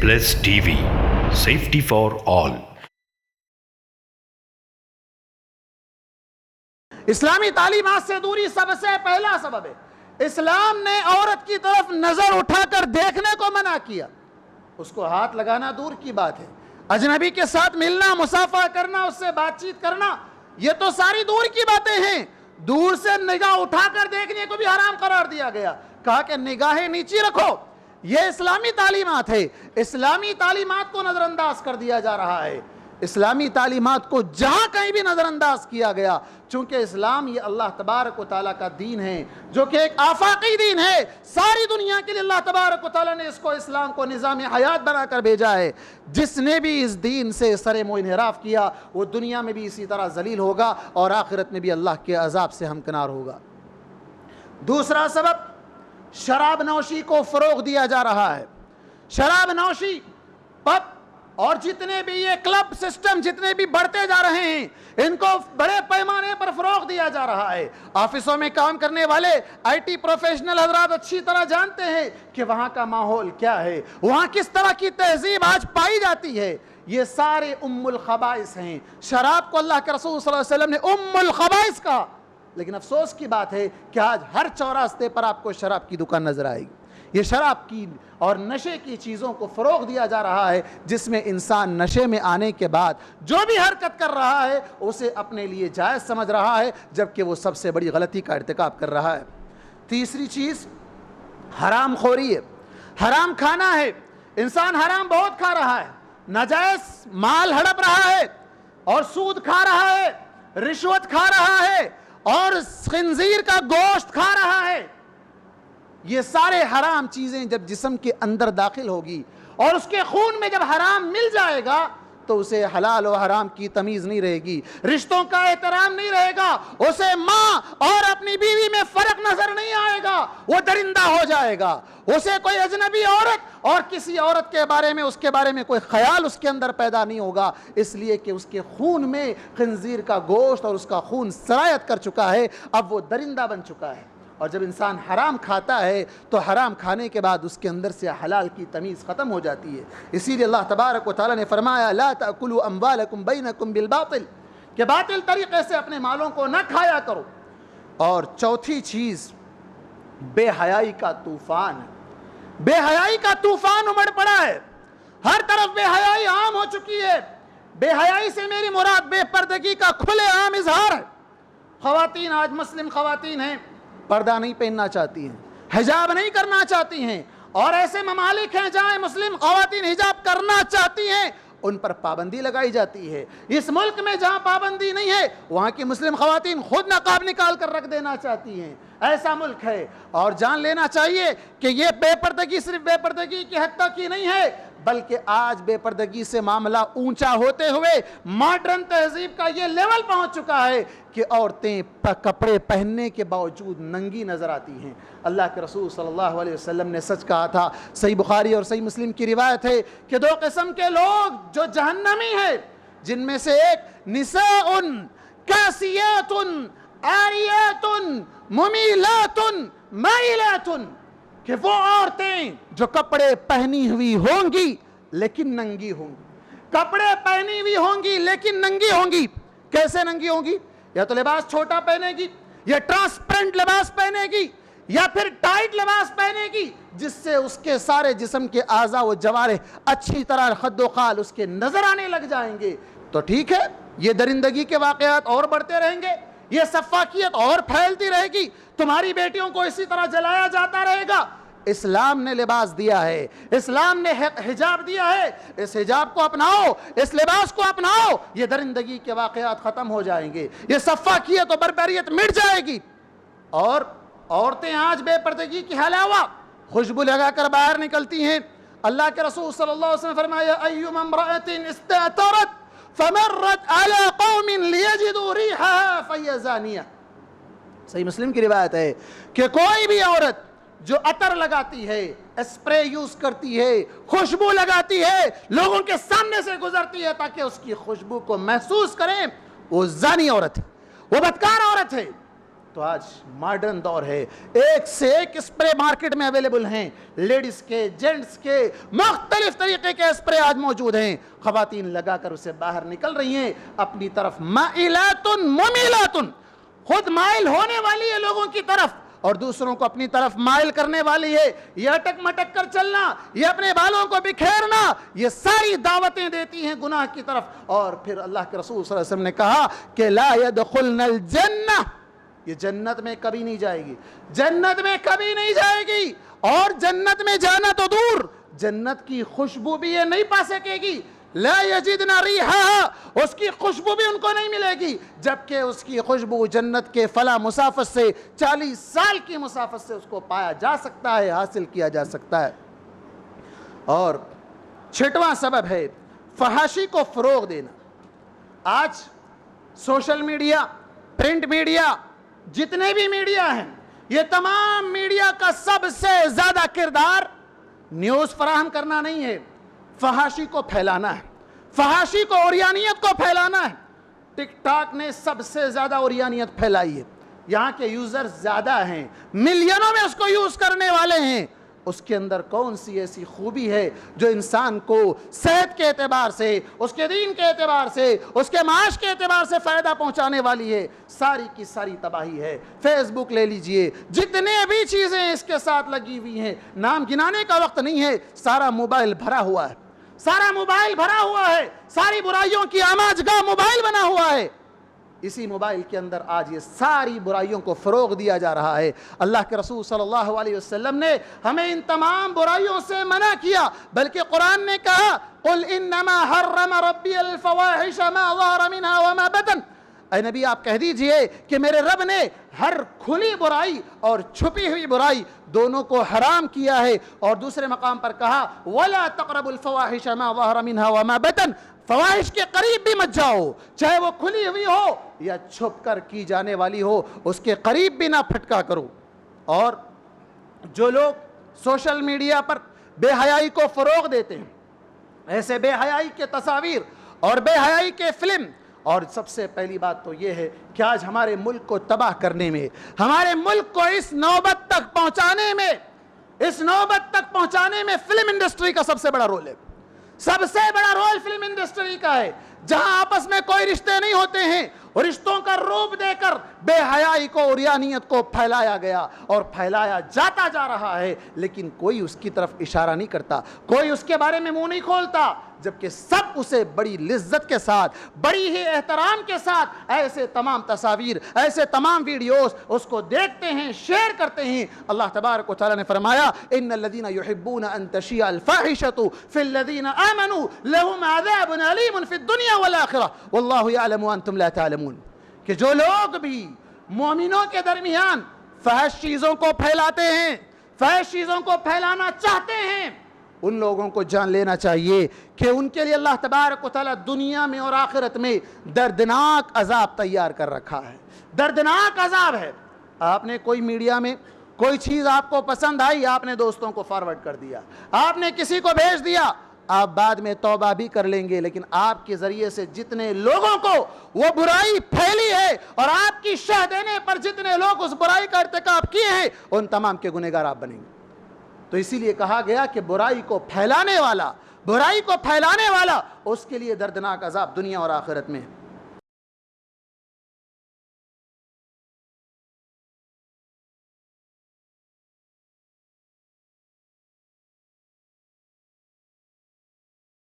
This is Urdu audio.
Plus TV, safety for all. اسلامی تعلیمات سے دوری سب سے پہلا سبب ہے۔ اسلام نے عورت کی طرف نظر اٹھا کر دیکھنے کو منع کیا۔ اس کو ہاتھ لگانا دور کی بات ہے، اجنبی کے ساتھ ملنا، مصافحہ کرنا، اس سے بات چیت کرنا، یہ تو ساری دور کی باتیں ہیں۔ دور سے نگاہ اٹھا کر دیکھنے کو بھی حرام قرار دیا گیا، کہا کہ نگاہیں نیچی رکھو۔ یہ اسلامی تعلیمات ہے، اسلامی تعلیمات کو نظر انداز کر دیا جا رہا ہے۔ اسلامی تعلیمات کو جہاں کہیں بھی نظر انداز کیا گیا، چونکہ اسلام یہ اللہ تبارک و تعالیٰ کا دین ہے، جو کہ ایک آفاقی دین ہے، ساری دنیا کے لیے اللہ تبارک و تعالیٰ نے اسلام کو نظام حیات بنا کر بھیجا ہے۔ جس نے بھی اس دین سے سر منہ انحراف کیا، وہ دنیا میں بھی اسی طرح ذلیل ہوگا اور آخرت میں بھی اللہ کے عذاب سے ہمکنار ہوگا۔ دوسرا سبب، شراب نوشی کو فروغ دیا جا رہا ہے۔ شراب نوشی، پب اور جتنے بھی یہ کلب سسٹم جتنے بھی بڑھتے جا رہے ہیں، ان کو بڑے پیمانے پر فروغ دیا جا رہا ہے۔ آفسوں میں کام کرنے والے آئی ٹی پروفیشنل حضرات اچھی طرح جانتے ہیں کہ وہاں کا ماحول کیا ہے، وہاں کس طرح کی تہذیب آج پائی جاتی ہے۔ یہ سارے ام الخبائث ہیں۔ شراب کو اللہ کے رسول صلی اللہ علیہ وسلم نے ام الخبائث کہا، لیکن افسوس کی بات ہے کہ آج ہر چوراستے پر آپ کو شراب کی دکان نظر آئے گی۔ یہ شراب کی اور نشے کی چیزوں کو فروغ دیا جا رہا ہے، جس میں انسان نشے میں آنے کے بعد جو بھی حرکت کر رہا ہے اسے اپنے لیے جائز سمجھ رہا ہے، جبکہ وہ سب سے بڑی غلطی کا ارتکاب کر رہا ہے۔ تیسری چیز حرام خوری ہے، حرام کھانا ہے۔ انسان حرام بہت کھا رہا ہے، ناجائز مال ہڑپ رہا ہے اور سود کھا رہا ہے، رشوت کھا رہا ہے اور خنزیر کا گوشت کھا رہا ہے۔ یہ سارے حرام چیزیں جب جسم کے اندر داخل ہوگی اور اس کے خون میں جب حرام مل جائے گا تو اسے حلال و حرام کی تمیز نہیں رہے گی، رشتوں کا احترام نہیں رہے گا، اسے ماں اور اپنی بیوی میں فرق نظر نہیں آئے گا، وہ درندہ ہو جائے گا۔ اسے کوئی اجنبی عورت اور کسی عورت کے بارے میں، اس کے بارے میں کوئی خیال اس کے اندر پیدا نہیں ہوگا، اس لیے کہ اس کے خون میں خنزیر کا گوشت اور اس کا خون سرایت کر چکا ہے، اب وہ درندہ بن چکا ہے۔ اور جب انسان حرام کھاتا ہے تو حرام کھانے کے بعد اس کے اندر سے حلال کی تمیز ختم ہو جاتی ہے۔ اسی لیے اللہ تبارک و تعالیٰ نے فرمایا لا تأکلوا اموالکم بینکم بالباطل، کہ باطل طریقے سے اپنے مالوں کو نہ کھایا کرو۔ اور چوتھی چیز بے حیائی کا طوفان ہے۔ بے حیائی کا طوفان امڑ پڑا ہے، ہر طرف بے حیائی عام ہو چکی ہے۔ بے حیائی سے میری مراد بے پردگی کا کھلے عام اظہار ہے۔ خواتین آج مسلم خواتین ہیں، پردہ نہیں پہننا چاہتی ہیں، حجاب نہیں کرنا چاہتی ہیں، اور ایسے ممالک ہیں جہاں مسلم خواتین حجاب کرنا چاہتی ہیں ان پر پابندی لگائی جاتی ہے۔ اس ملک میں جہاں پابندی نہیں ہے وہاں کی مسلم خواتین خود نقاب نکال کر رکھ دینا چاہتی ہیں۔ ایسا ملک ہے، اور جان لینا چاہیے کہ یہ بے پردگی صرف بے پردگی کی حد تک ہی نہیں ہے، بلکہ آج بے پردگی سے معاملہ اونچا ہوتے ہوئے ماڈرن تہذیب کا یہ لیول پہنچ چکا ہے کہ عورتیں کپڑے پہننے کے باوجود ننگی نظر آتی ہیں۔ اللہ کے رسول صلی اللہ علیہ وسلم نے سچ کہا تھا، صحیح بخاری اور صحیح مسلم کی روایت ہے کہ دو قسم کے لوگ جو جہنمی ہیں، جن میں سے ایک نساء کاسیات عاریات ممیلات مائلات، کہ وہ عورتیں جو کپڑے پہنی ہوئی ہوں گی لیکن ننگی ہوں گی، کپڑے پہنی ہوئی ہوں گی لیکن ننگی ہوں گی۔ کیسے ننگی ہوں گی؟ یا تو لباس چھوٹا پہنے گی، یا ٹرانسپیرنٹ لباس پہنے گی، یا پھر ٹائٹ لباس پہنے گی جس سے اس کے سارے جسم کے اعضاء و جوارح اچھی طرح خد و خال اس کے نظر آنے لگ جائیں گے۔ تو ٹھیک ہے، یہ درندگی کے واقعات اور بڑھتے رہیں گے، یہ سفاکیت اور پھیلتی رہے گی، تمہاری بیٹیوں کو اسی طرح جلایا جاتا رہے گا۔ اسلام نے لباس دیا ہے، اسلام نے حجاب دیا ہے، اس حجاب کو اپناؤ، اس لباس کو اپناؤ، یہ درندگی کے واقعات ختم ہو جائیں گے، یہ سفاکیت و بربریت مٹ جائے گی۔ اور عورتیں آج بے پردگی کی علاوہ خوشبو لگا کر باہر نکلتی ہیں۔ اللہ کے رسول صلی اللہ علیہ وسلم فرمایا ایما امرأة استأثرت فمرت على قوم ليجدوا ريحها فهي زانية۔ صحیح مسلم کی روایت ہے کہ کوئی بھی عورت جو عطر لگاتی ہے، اسپرے یوز کرتی ہے، خوشبو لگاتی ہے، لوگوں کے سامنے سے گزرتی ہے تاکہ اس کی خوشبو کو محسوس کریں، وہ زانی عورت ہے، وہ بدکار عورت ہے۔ تو تو آج ماڈرن دور ہے، ایک سے ایک اسپرے مارکیٹ میں اویلیبل ہیں، لیڈیز کے، جینٹس کے، مختلف طریقے کے اسپرے آج موجود ہیں، خواتین لگا کر اسے باہر نکل رہی ہیں اپنی طرف، مائلات ممیلات، خود مائل ہونے والی ہے لوگوں کی طرف اور دوسروں کو اپنی طرف مائل کرنے والی ہے، یہ اٹک مٹک کر چلنا، یہ اپنے بالوں کو بکھیرنا، یہ ساری دعوتیں دیتی ہیں گناہ کی طرف. اور پھر اللہ کے رسول صلی اللہ علیہ وسلم نے کہا کہ لا يدخلن الجنہ، یہ جنت میں کبھی نہیں جائے گی، جنت میں کبھی نہیں جائے گی، اور جنت میں جانا تو دور، جنت کی خوشبو بھی یہ نہیں پا سکے گی، لا یجدن ریحہا، اس کی خوشبو بھی ان کو نہیں ملے گی، جبکہ اس کی خوشبو جنت کے فلاں مسافت سے 40 سال کی مسافت سے اس کو پایا جا سکتا ہے، حاصل کیا جا سکتا ہے. اور چھٹواں سبب ہے فحاشی کو فروغ دینا. آج سوشل میڈیا، پرنٹ میڈیا، جتنے بھی میڈیا ہیں، یہ تمام میڈیا کا سب سے زیادہ کردار نیوز فراہم کرنا نہیں ہے، فحاشی کو پھیلانا ہے، فحاشی کو، عریانیت کو پھیلانا ہے. ٹک ٹاک نے سب سے زیادہ عریانیت پھیلائی ہے، یہاں کے یوزر زیادہ ہیں، ملینوں میں اس کو یوز کرنے والے ہیں. اس کے اندر کون سی ایسی خوبی ہے جو انسان کو صحت کے اعتبار سے، اس کے دین کے اعتبار سے، اس کے معاش کے اعتبار سے فائدہ پہنچانے والی ہے؟ ساری کی ساری تباہی ہے. فیس بک لے لیجئے، جتنے بھی چیزیں اس کے ساتھ لگی ہوئی ہیں، نام گنانے کا وقت نہیں ہے، سارا موبائل بھرا ہوا ہے، سارا موبائل بھرا ہوا ہے، ساری برائیوں کی آماجگاہ موبائل بنا ہوا ہے. اسی موبائل کے اندر آج یہ ساری برائیوں کو فروغ دیا جا رہا ہے. اللہ کے رسول صلی اللہ علیہ وسلم نے ہمیں ان تمام برائیوں سے منع کیا، بلکہ قرآن نے کہا قُلْ إِنَّمَا حَرَّمَ رَبِّيَ الْفَوَاحِشَ مَا ظَهَرَ مِنْهَا وَمَا بَطَنَ. اے نبی آپ کہہ دیجئے کہ میرے رب نے ہر کھلی برائی اور چھپی ہوئی برائی دونوں کو حرام کیا ہے، اور دوسرے مقام پر کہا وَلَا تَقْرَبُوا الْفَوَاحِشَ مَا ظَهَرَ مِنْهَا وَمَا بَطَنَ. فواحش کے قریب بھی مت جاؤ، چاہے وہ کھلی ہوئی ہو یا چھپ کر کی جانے والی ہو، اس کے قریب بھی نہ پھٹکا کرو. اور جو لوگ سوشل میڈیا پر بے حیائی کو فروغ دیتے ہیں، ایسے بے حیائی کے تصاویر اور بے حیائی کے فلم، اور سب سے پہلی بات تو یہ ہے کہ آج ہمارے ملک کو تباہ کرنے میں، ہمارے ملک کو اس نوبت تک پہنچانے میں، فلم انڈسٹری کا سب سے بڑا رول ہے. سب سے بڑا رول فلم انڈسٹری کا ہے، جہاں آپس میں کوئی رشتے نہیں ہوتے ہیں، اور رشتوں کا روپ دے کر بے حیائی کو، عریانیت کو پھیلایا گیا اور پھیلایا جاتا جا رہا ہے، لیکن کوئی اس کی طرف اشارہ نہیں کرتا، کوئی اس کے بارے میں منہ نہیں کھولتا، جبکہ سب اسے بڑی لذت کے ساتھ، بڑی ہی احترام کے ساتھ ایسے تمام تصاویر، ایسے تمام ویڈیوز اس کو دیکھتے ہیں، شیئر کرتے ہیں. اللہ تبارک و تعالیٰ نے فرمایا ان الذين يحبون ان تشيع الفاحشة في الذين آمنوا لهم عذاب أليم في الدنيا والآخرة والله يعلم وأنتم لا تعلمون. کہ جو لوگ بھی مومنوں کے درمیان فحش چیزوں کو پھیلاتے ہیں، فحش چیزوں کو پھیلانا چاہتے ہیں، ان لوگوں کو جان لینا چاہیے کہ ان کے لیے اللہ تبارک و تعالیٰ دنیا میں اور آخرت میں دردناک عذاب تیار کر رکھا ہے. دردناک عذاب ہے. آپ نے کوئی میڈیا میں کوئی چیز آپ کو پسند آئی، آپ نے دوستوں کو فارورڈ کر دیا، آپ نے کسی کو بھیج دیا، آپ بعد میں توبہ بھی کر لیں گے، لیکن آپ کے ذریعے سے جتنے لوگوں کو وہ برائی پھیلی ہے اور آپ کی شہ دینے پر جتنے لوگ اس برائی کا ارتکاب کیے ہیں، ان تمام کے گنہگار آپ بنیں گے. تو اسی لیے کہا گیا کہ برائی کو پھیلانے والا، اس کے لیے دردناک عذاب دنیا اور آخرت میں ہے.